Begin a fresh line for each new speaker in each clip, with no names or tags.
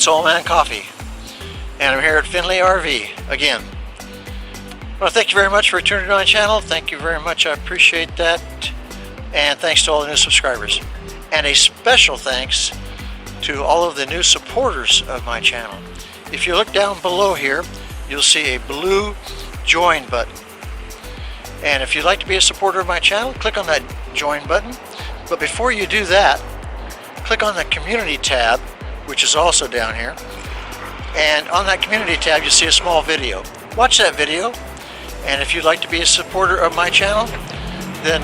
Oldman Coffee, and I'm here at Findlay RV again. Well, thank you very much for tuning in on my channel. Thank you very much, I appreciate that. And thanks to all the new subscribers. And a special thanks to all of the new supporters of my channel. If you look down below here, you'll see a blue join button. And if you'd like to be a supporter of my channel, click on that join button. But before you do that, click on the community tab, which is also down here. And on that community tab, you'll see a small video. Watch that video. And if you'd like to be a supporter of my channel, then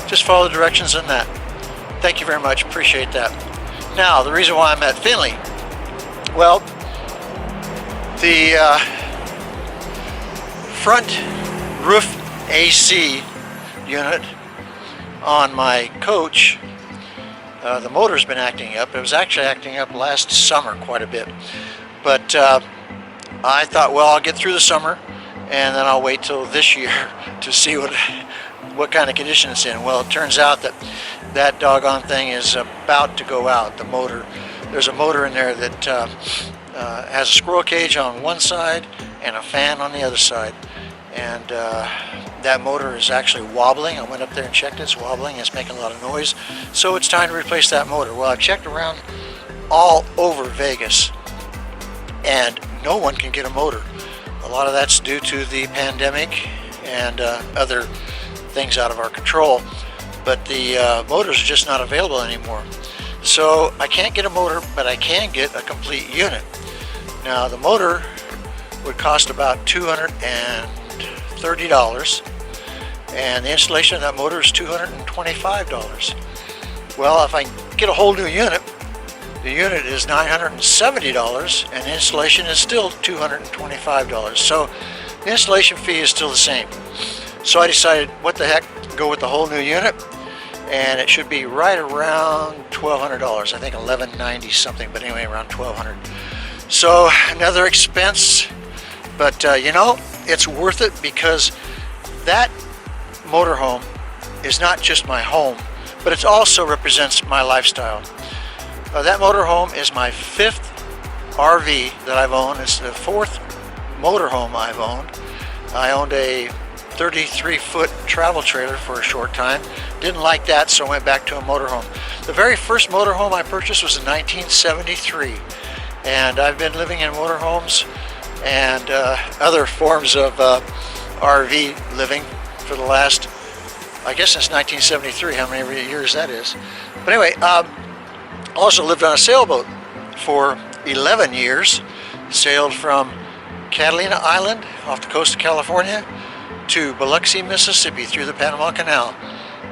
just follow the directions on that. Thank you very much, appreciate that. Now, the reason why I'm at Findlay, well, the front roof AC unit on my coach, the motor's been acting up. It was actually acting up last summer quite a bit. But I thought, well, I'll get through the summer and then I'll wait till this year to see what kind of condition it's in. Well, it turns out that that doggone thing is about to go out, the motor. There's a motor in there that has a squirrel cage on one side and a fan on the other side. And that motor is actually wobbling. I went up there and checked it. It's wobbling. It's making a lot of noise. So it's time to replace that motor. Well, I've checked around all over Vegas and no one can get a motor. A lot of that's due to the pandemic and other things out of our control, but the motors are just not available anymore. So I can't get a motor, but I can get a complete unit. Now the motor would cost about $230, and the installation of that motor is $225. Well, if I get a whole new unit, the unit is $970 and the installation is still $225. So the installation fee is still the same. So I decided, what the heck, go with the whole new unit, and it should be right around $1,200. I think $1,190 something, but anyway, around $1,200. So another expense, but you know, it's worth it because that motorhome is not just my home, but it also represents my lifestyle. That motorhome is my 5th RV that I've owned. It's the 4th motorhome I've owned. I owned a 33-foot travel trailer for a short time. Didn't like that, so I went back to a motorhome. The very first motorhome I purchased was in 1973, and I've been living in motorhomes and other forms of RV living for the last, I guess, since 1973. How many years that is? But anyway, also lived on a sailboat for 11 years. Sailed from Catalina Island off the coast of California to Biloxi, Mississippi through the Panama Canal,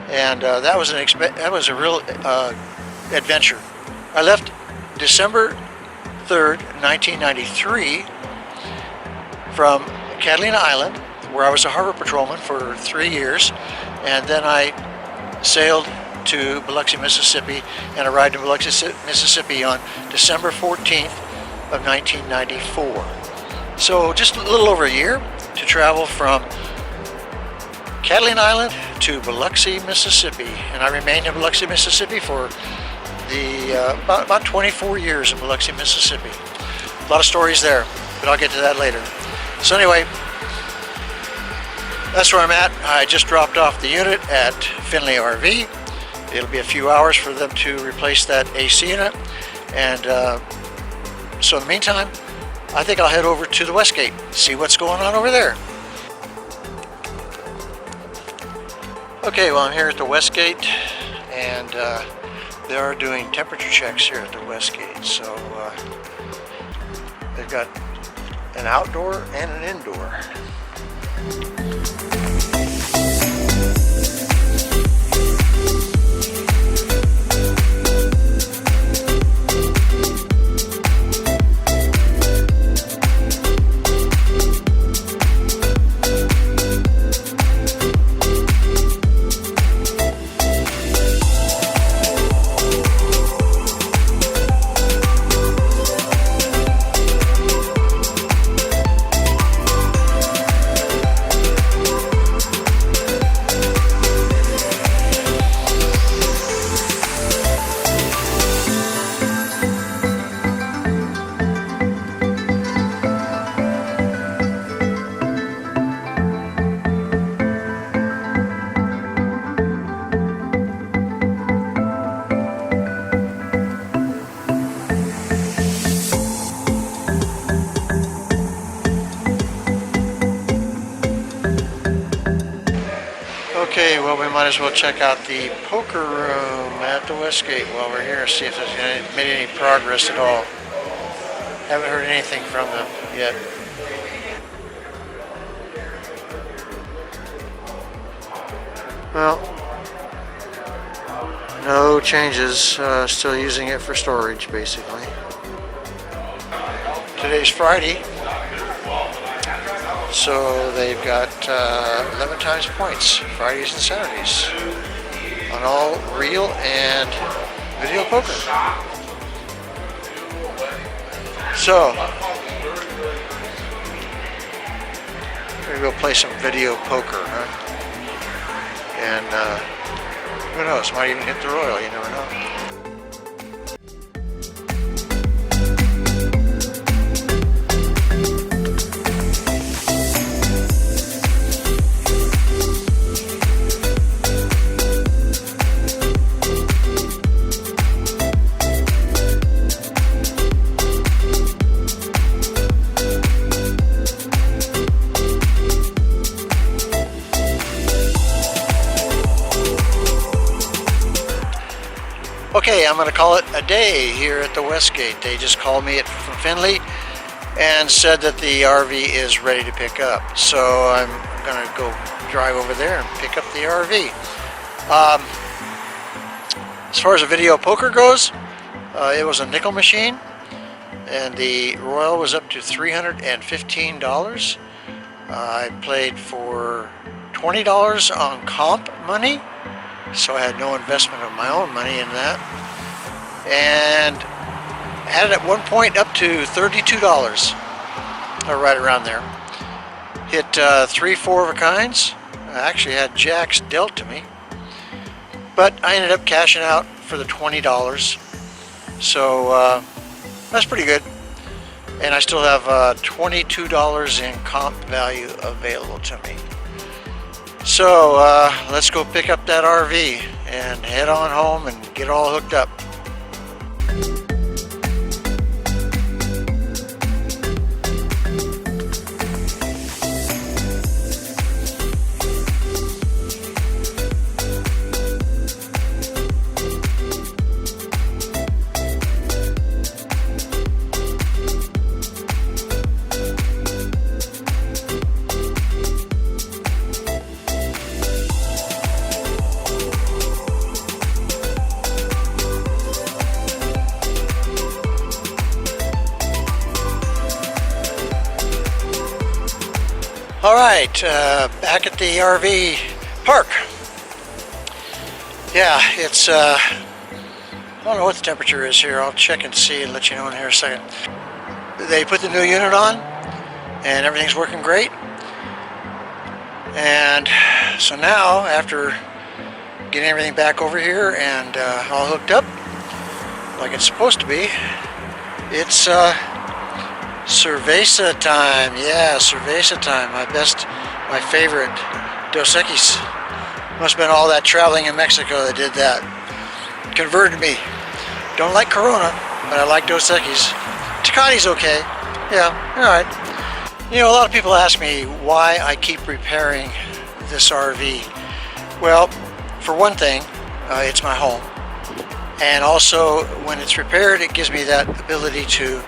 and that was a real adventure. I left December 3rd, 1993 from Catalina Island, where I was a harbor patrolman for 3 years, and then I sailed to Biloxi, Mississippi, and arrived in Biloxi, Mississippi on December 14th of 1994. So just a little over a year to travel from Catalina Island to Biloxi, Mississippi, and I remained in Biloxi, Mississippi for the about 24 years in Biloxi, Mississippi. A lot of stories there, but I'll get to that later. So anyway, that's where I'm at. I just dropped off the unit at Findlay RV. It'll be a few hours for them to replace that AC unit, and so in the meantime, I think I'll head over to the Westgate, see what's going on over there. Okay, well, I'm here at the Westgate, and they are doing temperature checks here at the Westgate. So they've got an outdoor and an indoor. well, we might as well check out the poker room at the Westgate while we're here, see if there's made any progress at all. Haven't heard anything from them yet. Well, no changes. Still using it for storage, basically. Today's Friday, so they've got 11 times points, Fridays and Saturdays, on all real and video poker. So, we're going to go play some video poker, huh? And who knows, might even hit the royal, you never know. Okay, I'm going to call it a day here at the Westgate. They just called me from Findlay and said that the RV is ready to pick up. So I'm going to go drive over there and pick up the RV. As far as the video poker goes, it was a nickel machine, and the royal was up to $315. I played for $20 on comp money, so I had no investment of my own money in that, and had it at one point up to $32, or right around there. Hit 3 4-of-a-kinds. I actually had jacks dealt to me, but I ended up cashing out for the $20, so that's pretty good. And I still have $22 in comp value available to me. So let's go pick up that RV and head on home and get all hooked up. All right, back at the RV park. Yeah, it's, I don't know what the temperature is here. I'll check and see and let you know in here a second. They put the new unit on and everything's working great. And so now, after getting everything back over here and all hooked up like it's supposed to be, it's cerveza time. Yeah, cerveza time. My favorite. Dos Equis. Must have been all that traveling in Mexico that did that. Converted me. Don't like Corona, but I like Dos Equis. Tecati's okay. Yeah, alright. You know, a lot of people ask me why I keep repairing this RV. Well, for one thing, it's my home. And also, when it's repaired, it gives me that ability to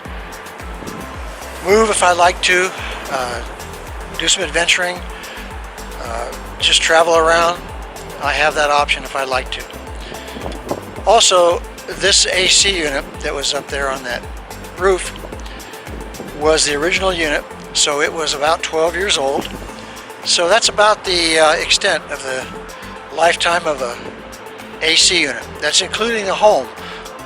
move if I like to, do some adventuring, just travel around. I have that option if I'd like to. Also, this AC unit that was up there on that roof was the original unit, so it was about 12 years old. So that's about the extent of the lifetime of a AC unit. That's including the home.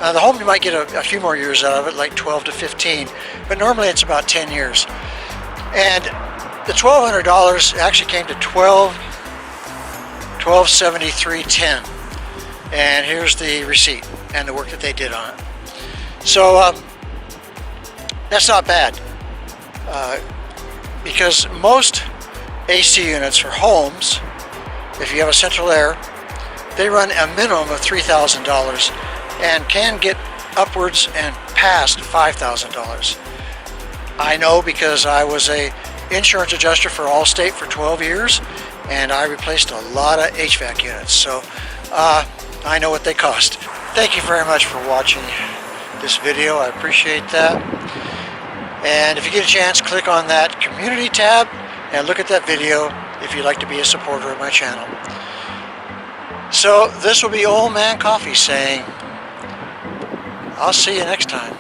The home, you might get a few more years out of it, like 12 to 15, but normally it's about 10 years. And the $1,200 actually came to $1,273.10. And here's the receipt and the work that they did on it. So that's not bad, because most AC units for homes, if you have a central air, they run a minimum of $3,000 and can get upwards and past $5,000. I know because I was a insurance adjuster for Allstate for 12 years, and I replaced a lot of HVAC units, so I know what they cost. Thank you very much for watching this video. I appreciate that. And if you get a chance, click on that community tab and look at that video if you'd like to be a supporter of my channel. So this will be Old Man Coffee saying, I'll see you next time.